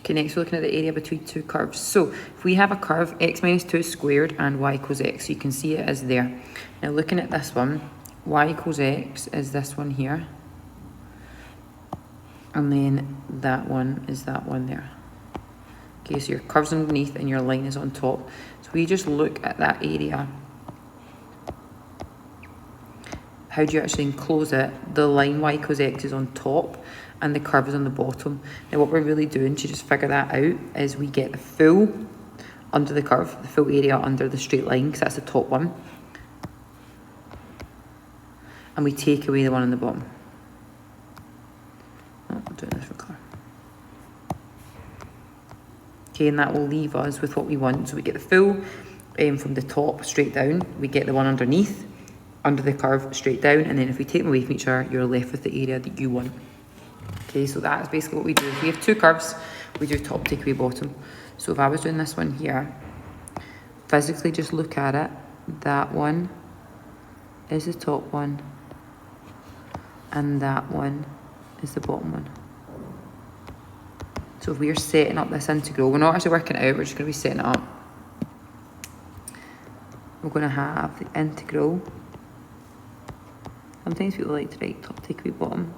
Okay, next we're looking at the area between two curves. So if we have a curve, x minus 2 squared and y equals x, so you can see it as there. Now looking at this one, y equals x is this one here. And then that one is that one there. Okay, so your curve's underneath and your line is on top. So we just look at that area. How do you actually enclose it? The line y equals x is on top and the curve is on the bottom. Now what we're really doing to just figure that out is we get the full under the curve, the full area under the straight line, because that's the top one. And we take away the one on the bottom. Oh, I'm doing this for colour. Okay, and that will leave us with what we want. So we get the full from the top straight down. We get the one underneath, under the curve straight down. And then if we take them away from each other, you're left with the area that you want. Okay, so that's basically what we do. If we have two curves, we do top, take away, bottom. So if I was doing this one here, physically just look at it. That one is the top one. And that one is the bottom one. So if we're setting up this integral, we're not actually working it out, we're just going to be setting it up. We're going to have the integral. Sometimes people like to write top, take away, bottom.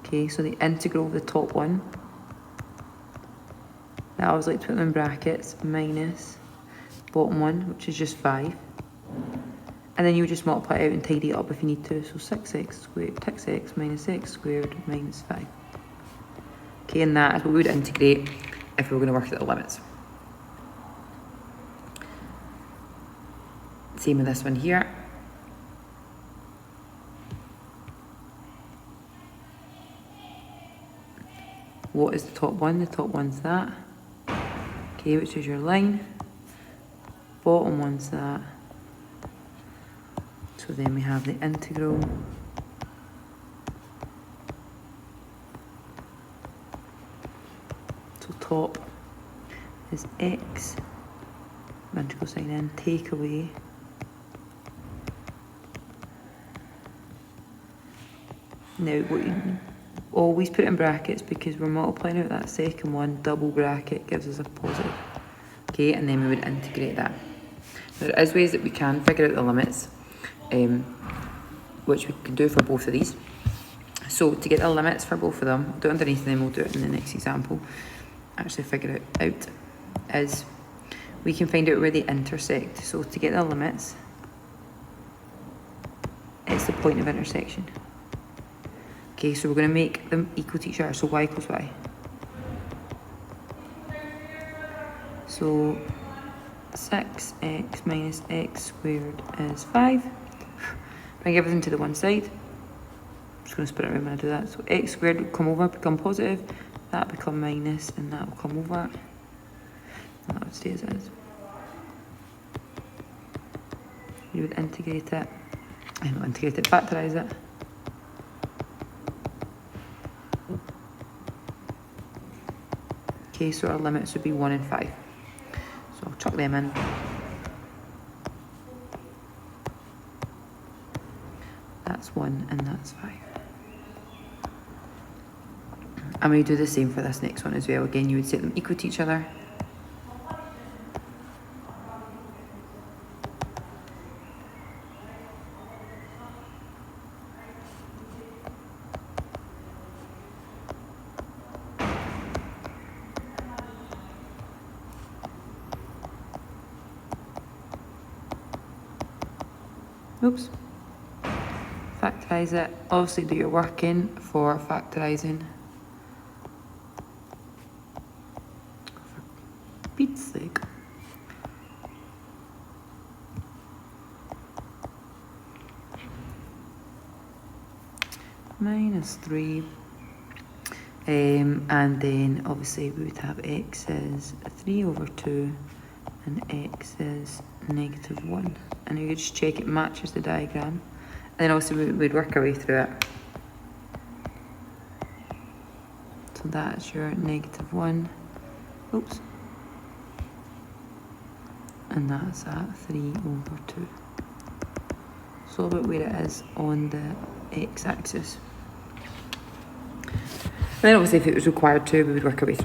Okay, so the integral of the top one. I always like to put them in brackets, minus bottom one, which is just 5. And then you would just multiply it out and tidy it up if you need to. So 6x squared, 6x minus x squared minus 5. Okay, and that is what we would integrate if we were going to work at the limits. Same with this one here. What is the top one? The top one's that. Okay, which is your line. Bottom one's that. So then we have the integral. So top is x, integral sign in, take away now what you always put in brackets because we're multiplying out that second one, double bracket gives us a positive. Okay, and then we would integrate that. Now, there is ways that we can figure out the limits, which we can do for both of these. So to get the limits for both of them, I'll do it underneath and then we'll do it in the next example. Actually figure it out is we can find out where they intersect. So to get the limits, it's the point of intersection. Okay, so we're going to make them equal to each other. So y equals y. So 6x minus x squared is 5. Bring everything to the one side. I'm just going to split it around when I do that. So x squared will come over, become positive. That will become minus, and that will come over. And that would stay as it is. You would integrate it. Not integrate it, factorise it. Okay, so our limits would be 1 and 5. So I'll chuck them in. That's 1 and that's 5. And we do the same for this next one as well. Again, you would set them equal to each other. Oops. Factorise it. Obviously do your working for factorising. For Pete's sake. Minus 3. And then obviously we would have x is 3 over 2 and x is negative 1. And you just check it matches the diagram. And then also we'd work our way through it. So that's your negative 1. Oops. And that's at 3 over 2. So about where it is on the x-axis. And then obviously if it was required to, we would work our way through.